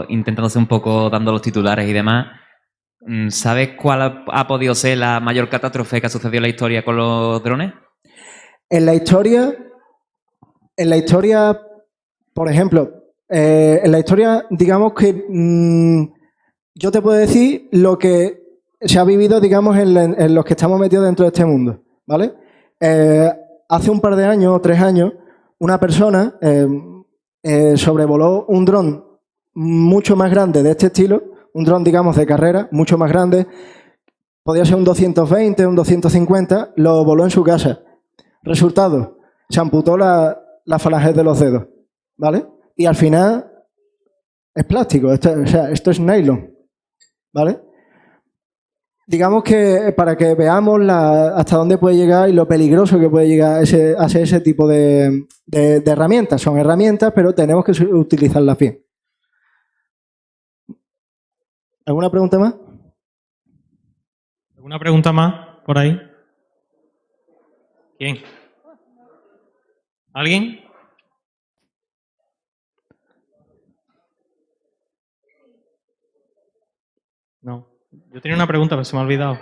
intentándose un poco, dando los titulares y demás, ¿sabes cuál ha podido ser la mayor catástrofe que ha sucedido en la historia con los drones? En la historia, por ejemplo, digamos que yo te puedo decir lo que se ha vivido, digamos, en los que estamos metidos dentro de este mundo, ¿vale? Hace un par de años o 3 años, una persona sobrevoló un dron mucho más grande de este estilo, un dron, digamos, de carrera, mucho más grande, podía ser un 220, un 250, lo voló en su casa. Resultado, se amputó la falange de los dedos, ¿vale? Y al final es plástico, esto es nylon, ¿vale? Digamos que para que veamos hasta dónde puede llegar y lo peligroso que puede llegar a ser ese tipo de herramientas. Son herramientas, pero tenemos que utilizarlas bien. ¿Alguna pregunta más? ¿Alguna pregunta más por ahí? ¿Quién? ¿Alguien? No. Yo tenía una pregunta, pero se me ha olvidado.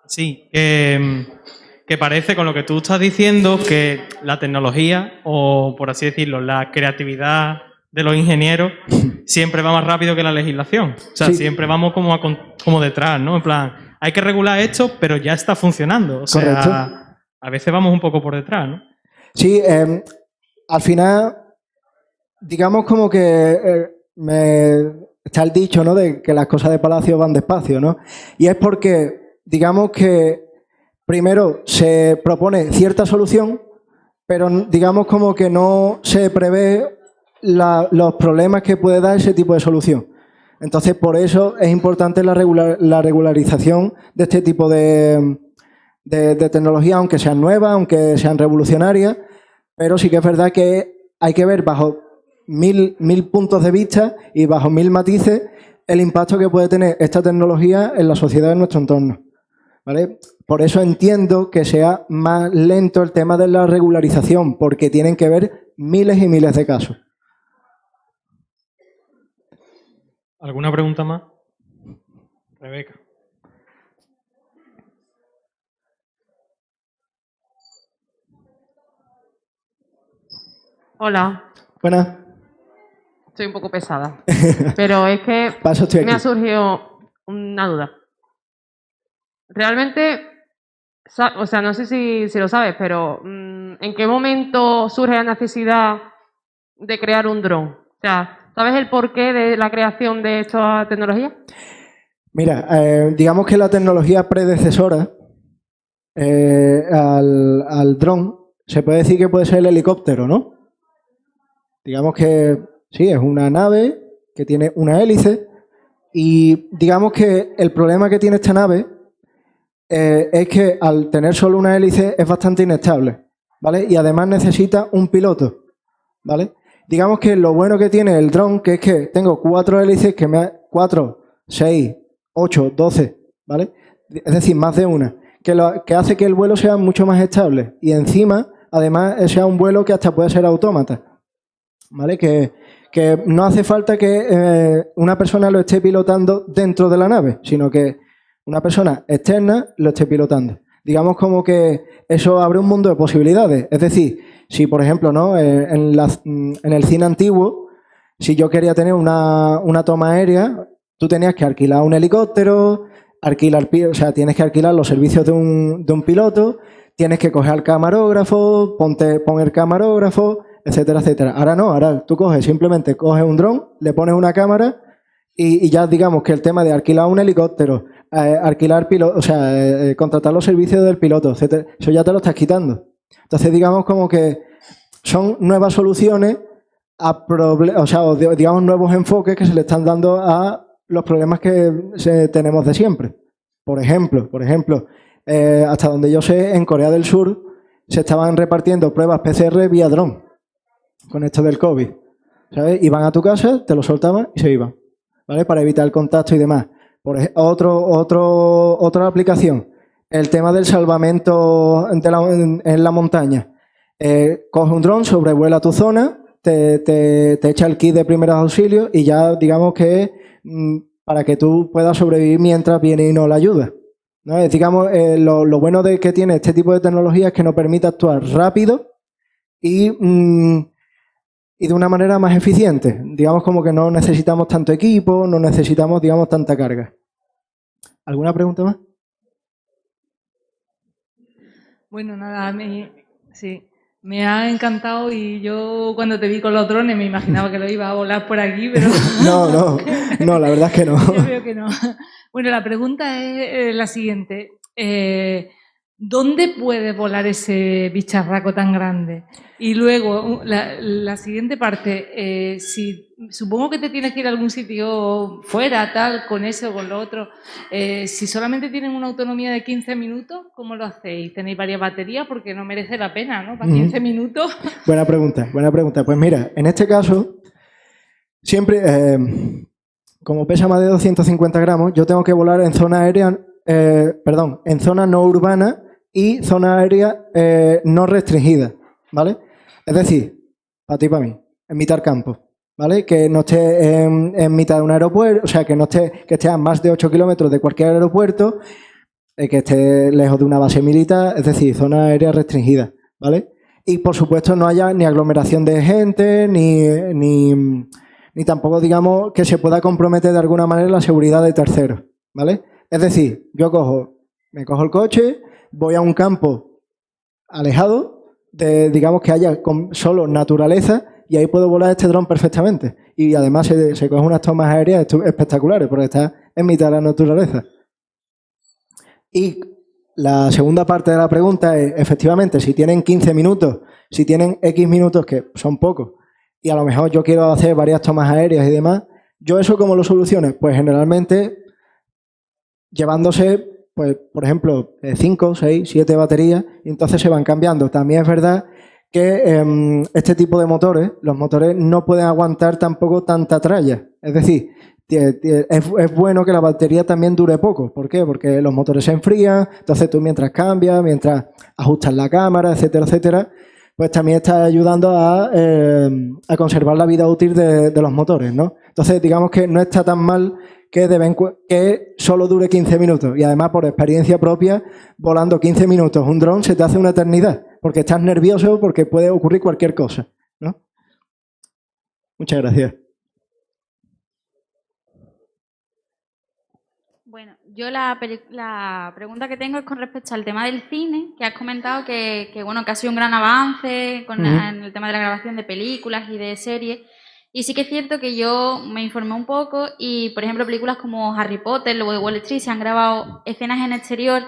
Sí, que parece con lo que tú estás diciendo que la tecnología, o por así decirlo, la creatividad de los ingenieros siempre va más rápido que la legislación. O sea, sí. Siempre vamos como detrás, ¿no? En plan, hay que regular esto, pero ya está funcionando. O sea, correcto. A veces vamos un poco por detrás, ¿no? Sí, al final, digamos como que está el dicho, ¿no? De que las cosas de palacio van despacio, ¿no? Y es porque, digamos que primero se propone cierta solución, pero digamos como que no se prevé los problemas que puede dar ese tipo de solución. Entonces, por eso es importante la regularización de este tipo de tecnología, aunque sean nuevas, aunque sean revolucionarias, pero sí que es verdad que hay que ver bajo mil puntos de vista y bajo 1000 matices el impacto que puede tener esta tecnología en la sociedad de nuestro entorno, ¿vale? Por eso entiendo que sea más lento el tema de la regularización, porque tienen que ver miles y miles de casos. ¿Alguna pregunta más? Rebeca. Hola. Buenas. Estoy un poco pesada, pero es que me ha surgido una duda. Realmente, o sea, no sé si lo sabes, pero ¿en qué momento surge la necesidad de crear un dron? O sea, ¿sabes el porqué de la creación de esta tecnología? Mira, digamos que la tecnología predecesora al dron se puede decir que puede ser el helicóptero, ¿no? Digamos que sí, es una nave que tiene una hélice y digamos que el problema que tiene esta nave es que al tener solo una hélice es bastante inestable, ¿vale? Y además necesita un piloto, ¿vale? Digamos que lo bueno que tiene el dron que es que tengo 4 hélices 4, 6, 8, 12, ¿vale? Es decir, más de una, que hace que el vuelo sea mucho más estable y encima, además, sea un vuelo que hasta puede ser autómata, ¿vale? Que no hace falta que una persona lo esté pilotando dentro de la nave, sino que una persona externa lo esté pilotando. Digamos como que eso abre un mundo de posibilidades. Es decir, si por ejemplo, ¿no? En el cine antiguo, si yo quería tener una toma aérea, tú tenías que alquilar un helicóptero, o sea, tienes que alquilar los servicios de un piloto, tienes que coger al camarógrafo, pon el camarógrafo, etcétera, etcétera. Ahora no, ahora tú simplemente coges un dron, le pones una cámara y ya digamos que el tema de alquilar un helicóptero, alquilar piloto, o sea, contratar los servicios del piloto, etcétera, eso ya te lo estás quitando. Entonces digamos como que son nuevas soluciones a digamos nuevos enfoques que se le están dando a los problemas que tenemos de siempre. Por ejemplo, hasta donde yo sé, en Corea del Sur se estaban repartiendo pruebas PCR vía dron con esto del COVID, ¿sabes? Iban a tu casa, te lo soltaban y se iban, ¿vale? Para evitar el contacto y demás. Otra aplicación, el tema del salvamento en la montaña. Coge un dron, sobrevuela tu zona, te echa el kit de primeros auxilios y ya digamos que para que tú puedas sobrevivir mientras viene y no la ayuda, ¿no? Digamos, lo bueno de que tiene este tipo de tecnología es que nos permite actuar rápido y de una manera más eficiente. Digamos como que no necesitamos tanto equipo, no necesitamos, digamos, tanta carga. ¿Alguna pregunta más? Bueno, nada, sí, me ha encantado y yo cuando te vi con los drones me imaginaba que lo iba a volar por aquí, pero... No, la verdad es que no. Yo creo que no. Bueno, la pregunta es la siguiente. ¿Dónde puede volar ese bicharraco tan grande? Y luego, la siguiente parte, supongo que te tienes que ir a algún sitio fuera, tal, con ese o con lo otro. Si solamente tienen una autonomía de 15 minutos, ¿cómo lo hacéis? ¿Tenéis varias baterías? Porque no merece la pena, ¿no? Para 15 minutos. Buena pregunta. Pues mira, en este caso, siempre, como pesa más de 250 gramos, yo tengo que volar en zona aérea, en zona no urbana y zona aérea no restringida, ¿vale? Es decir, para ti y para mí, en mitad del campo, ¿vale? Que no esté en mitad de un aeropuerto, o sea, que esté a más de 8 kilómetros de cualquier aeropuerto, que esté lejos de una base militar, es decir, zona aérea restringida, ¿vale? Y por supuesto no haya ni aglomeración de gente, ni tampoco, digamos, que se pueda comprometer de alguna manera la seguridad de terceros, ¿vale? Es decir, me cojo el coche, voy a un campo alejado, digamos que haya solo naturaleza y ahí puedo volar este dron perfectamente. Y además se cogen unas tomas aéreas espectaculares porque está en mitad de la naturaleza. Y la segunda parte de la pregunta es, efectivamente, si tienen 15 minutos, si tienen X minutos, que son pocos, y a lo mejor yo quiero hacer varias tomas aéreas y demás, ¿yo eso cómo lo soluciono? Pues generalmente llevándose, pues, por ejemplo, 5, 6, 7 baterías, y entonces se van cambiando. También es verdad que este tipo de motores, los motores no pueden aguantar tampoco tanta tralla. Es decir, es bueno que la batería también dure poco. ¿Por qué? Porque los motores se enfrían, entonces tú mientras cambias, mientras ajustas la cámara, etcétera, etcétera, pues también estás ayudando a conservar la vida útil de los motores, ¿no? Entonces, digamos que no está tan mal que solo dure 15 minutos. Y además, por experiencia propia, volando 15 minutos un dron se te hace una eternidad, porque estás nervioso, porque puede ocurrir cualquier cosa, ¿no? Muchas gracias. Bueno, yo la pregunta que tengo es con respecto al tema del cine, que has comentado que ha sido un gran avance en el tema de la grabación de películas y de series. Y sí que es cierto que yo me informé un poco y, por ejemplo, películas como Harry Potter, Lobo de Wall Street, se han grabado escenas en exterior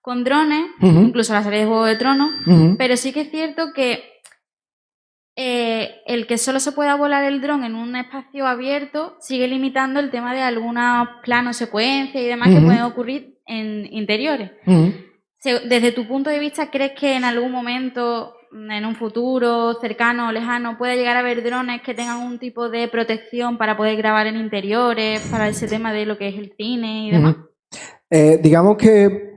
con drones, incluso la serie de Juego de Tronos, pero sí que es cierto que el que solo se pueda volar el dron en un espacio abierto sigue limitando el tema de algunos planos, secuencias y demás que pueden ocurrir en interiores. Desde tu punto de vista, ¿crees que en algún momento, en un futuro cercano o lejano, pueda llegar a haber drones que tengan un tipo de protección para poder grabar en interiores, para ese tema de lo que es el cine y demás? Digamos que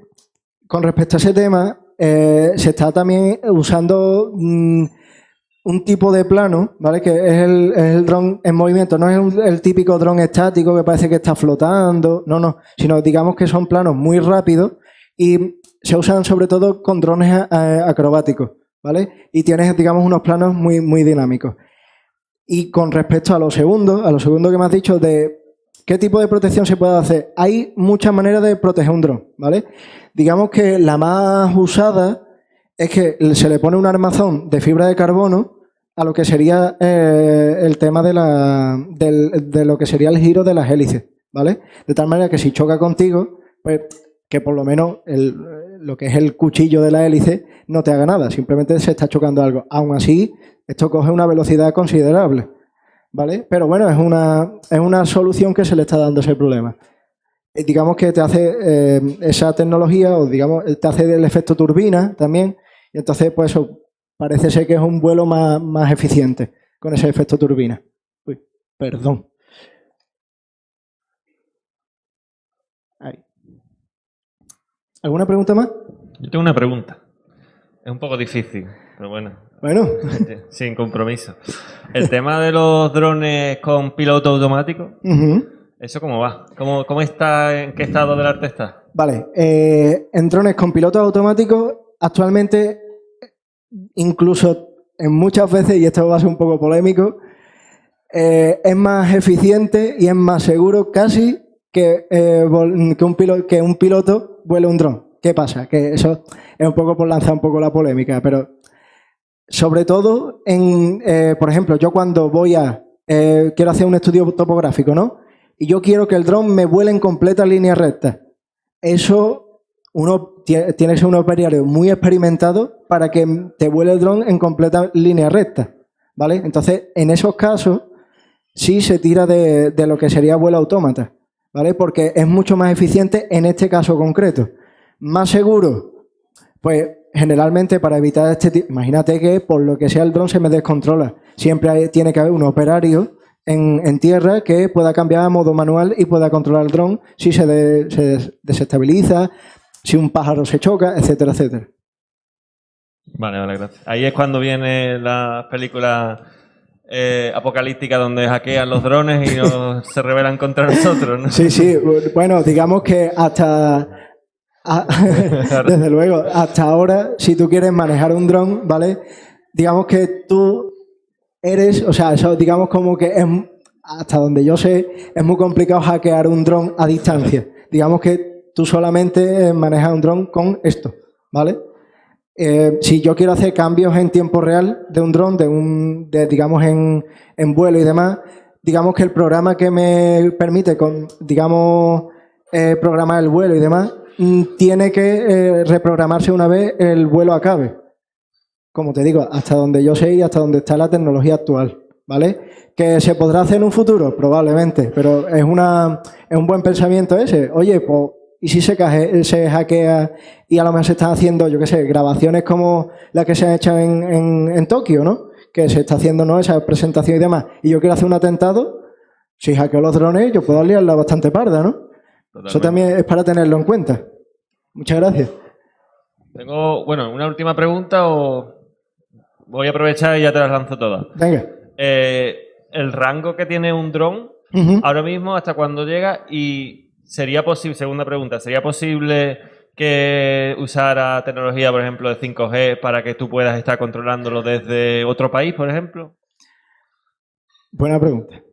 con respecto a ese tema, se está también usando un tipo de plano, ¿vale? Que es el dron en movimiento, no es el típico dron estático que parece que está flotando, no, sino digamos que son planos muy rápidos y se usan sobre todo con drones acrobáticos, ¿vale? Y tienes, digamos, unos planos muy, muy dinámicos. Y con respecto a lo segundo que me has dicho de ¿Qué tipo de protección se puede hacer? Hay muchas maneras de proteger un dron, ¿vale? Digamos que la más usada es que se le pone un armazón de fibra de carbono a lo que sería el tema de lo que sería el giro de las hélices, ¿vale? De tal manera que si choca contigo, pues que por lo menos lo que es el cuchillo de la hélice no te haga nada, simplemente se está chocando algo. Aún así, esto coge una velocidad considerable, ¿vale? Pero bueno, es una solución que se le está dando ese problema. Digamos que te hace esa tecnología, o digamos, te hace el efecto turbina también, y entonces pues eso parece ser que es un vuelo más eficiente con ese efecto turbina. Uy, perdón. Ahí. ¿Alguna pregunta más? Yo tengo una pregunta. Es un poco difícil, pero bueno. Bueno. Sin compromiso. El tema de los drones con piloto automático, ¿eso cómo va? ¿Cómo está? ¿En qué estado del arte está? Vale. En drones con piloto automático, actualmente, incluso en muchas veces, y esto va a ser un poco polémico, es más eficiente y es más seguro casi que un piloto vuele un dron. ¿Qué pasa? Que eso es un poco por lanzar un poco la polémica, pero sobre todo, por ejemplo, yo cuando quiero hacer un estudio topográfico, ¿no? Y yo quiero que el dron me vuele en completa línea recta. Eso uno tiene que ser un operario muy experimentado para que te vuele el dron en completa línea recta, ¿vale? Entonces, en esos casos, sí se tira de lo que sería vuelo autómata, ¿vale? Porque es mucho más eficiente en este caso concreto. Más seguro, pues generalmente para evitar imagínate que por lo que sea el dron se me descontrola. Siempre tiene que haber un operario en tierra que pueda cambiar a modo manual y pueda controlar el dron si se desestabiliza, si un pájaro se choca, etcétera, etcétera. Vale, gracias. Ahí es cuando viene la película apocalíptica donde hackean los drones y se rebelan contra nosotros, ¿no? Sí. Bueno, digamos que desde luego, hasta ahora, si tú quieres manejar un dron, ¿vale? Digamos que tú eres, o sea, eso digamos como que hasta donde yo sé, es muy complicado hackear un dron a distancia. Digamos que tú solamente manejas un dron con esto, ¿vale? Si yo quiero hacer cambios en tiempo real de un dron, digamos en vuelo y demás, digamos que el programa que me permite programar el vuelo y demás, tiene que reprogramarse una vez el vuelo acabe. Como te digo, hasta donde yo sé y hasta donde está la tecnología actual, ¿vale? ¿Que se podrá hacer en un futuro? Probablemente, pero es un buen pensamiento ese. Oye, pues, ¿y si se hackea y a lo mejor se están haciendo, yo qué sé, grabaciones como las que se han hecho en Tokio, ¿no? Que se está haciendo, ¿no?, esa presentación y demás. Y yo quiero hacer un atentado, si hackeo los drones, yo puedo liarla bastante parda, ¿no? Totalmente. Eso también es para tenerlo en cuenta. Muchas gracias. Tengo, una última pregunta o voy a aprovechar y ya te las lanzo todas. Venga. El rango que tiene un dron ahora mismo, ¿hasta cuándo llega? Y sería posible, segunda pregunta, ¿sería posible que usara tecnología, por ejemplo, de 5G para que tú puedas estar controlándolo desde otro país, por ejemplo? Buena pregunta.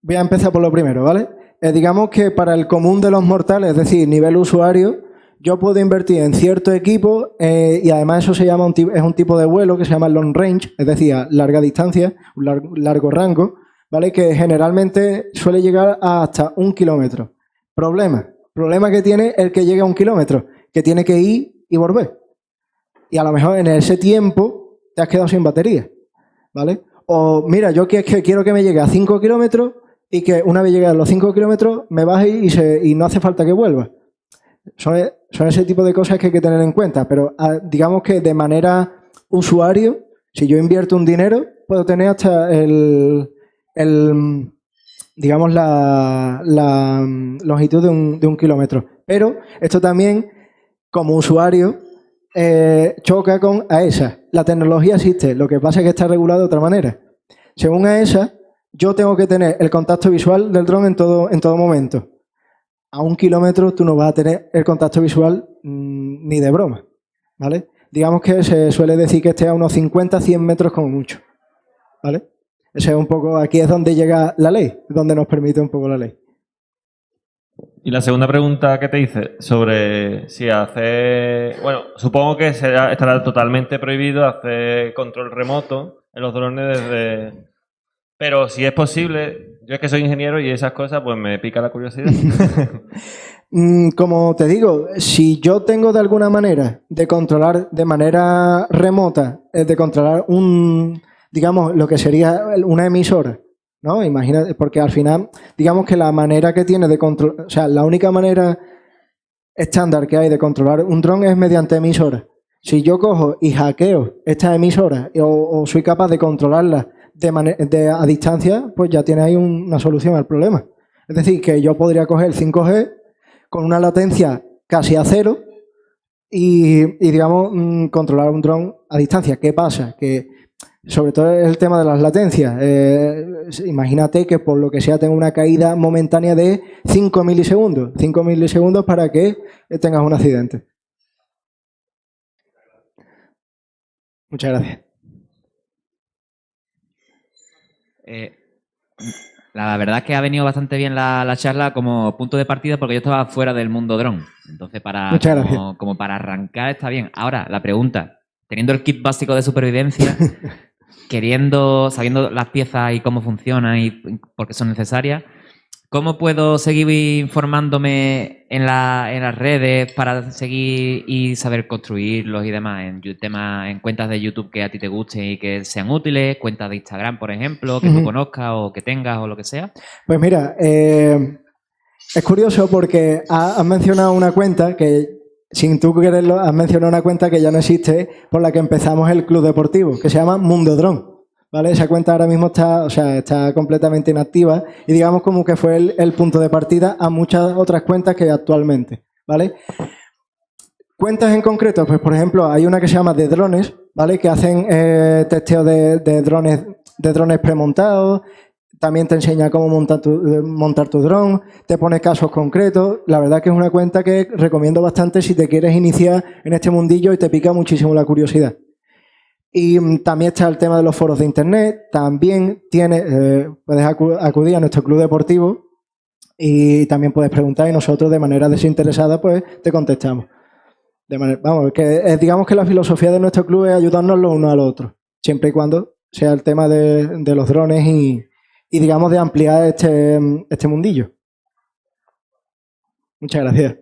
Voy a empezar por lo primero, ¿vale? Digamos que para el común de los mortales, es decir, nivel usuario, yo puedo invertir en cierto equipo y además eso es un tipo de vuelo que se llama long range, es decir, a larga distancia, un largo rango, ¿vale? Que generalmente suele llegar a hasta 1 kilómetro. Problema que tiene el que llegue a 1 kilómetro, que tiene que ir y volver. Y a lo mejor en ese tiempo te has quedado sin batería, ¿vale? O mira, yo que quiero que me llegue a 5 kilómetros y que una vez llegue a los 5 kilómetros me baje y no hace falta que vuelva. Son ese tipo de cosas que hay que tener en cuenta, pero digamos que de manera usuario, si yo invierto un dinero, puedo tener hasta digamos la longitud de un kilómetro. Pero esto también, como usuario, choca con AESA. La tecnología existe, lo que pasa es que está regulado de otra manera. Según AESA, yo tengo que tener el contacto visual del dron en todo momento. A 1 kilómetro tú no vas a tener el contacto visual ni de broma, ¿vale? Digamos que se suele decir que esté a unos 50-100 metros como mucho, ¿vale? Ese es un poco, aquí es donde llega la ley, donde nos permite un poco la ley. Y la segunda pregunta que te hice sobre si hacer... Bueno, supongo que estará totalmente prohibido hacer control remoto en los drones desde... Pero si es posible, yo es que soy ingeniero y esas cosas pues me pica la curiosidad. Como te digo, si yo tengo de alguna manera de controlar de manera remota, de controlar digamos, lo que sería una emisora, ¿no? Imagina, porque al final, digamos que la manera que tiene de controlar, o sea, la única manera estándar que hay de controlar un dron es mediante emisora. Si yo cojo y hackeo estas emisoras o soy capaz de controlarlas a distancia, pues ya tiene ahí una solución al problema. Es decir, que yo podría coger 5G con una latencia casi a cero y digamos, controlar un dron a distancia. ¿Qué pasa? Que sobre todo es el tema de las latencias. Imagínate que por lo que sea tenga una caída momentánea de 5 milisegundos. 5 milisegundos para que tengas un accidente. Muchas gracias. La verdad es que ha venido bastante bien la charla como punto de partida porque yo estaba fuera del mundo dron. Entonces, como para arrancar está bien. Ahora, la pregunta, teniendo el kit básico de supervivencia, sabiendo las piezas y cómo funcionan y por qué son necesarias, ¿cómo puedo seguir informándome en las redes para seguir y saber construirlos y demás? En cuentas de YouTube que a ti te gusten y que sean útiles, cuentas de Instagram, por ejemplo, que tú conozcas o que tengas o lo que sea. Pues mira, es curioso porque has mencionado una cuenta que, sin tú quererlo, has mencionado una cuenta que ya no existe, por la que empezamos el club deportivo, que se llama Mundo Dron. ¿Vale? Esa cuenta ahora mismo está completamente inactiva y digamos como que fue el punto de partida a muchas otras cuentas que actualmente, ¿vale? Cuentas en concreto, pues por ejemplo hay una que se llama de drones, ¿vale? Que hacen testeo de drones premontados, también te enseña cómo montar tu dron, te pone casos concretos. La verdad que es una cuenta que recomiendo bastante si te quieres iniciar en este mundillo y te pica muchísimo la curiosidad. Y también está el tema de los foros de internet. También puedes acudir a nuestro club deportivo y también puedes preguntar y nosotros de manera desinteresada pues te contestamos. Digamos que la filosofía de nuestro club es ayudarnos los unos a los otros, siempre y cuando sea el tema de los drones y digamos de ampliar este mundillo. Muchas gracias.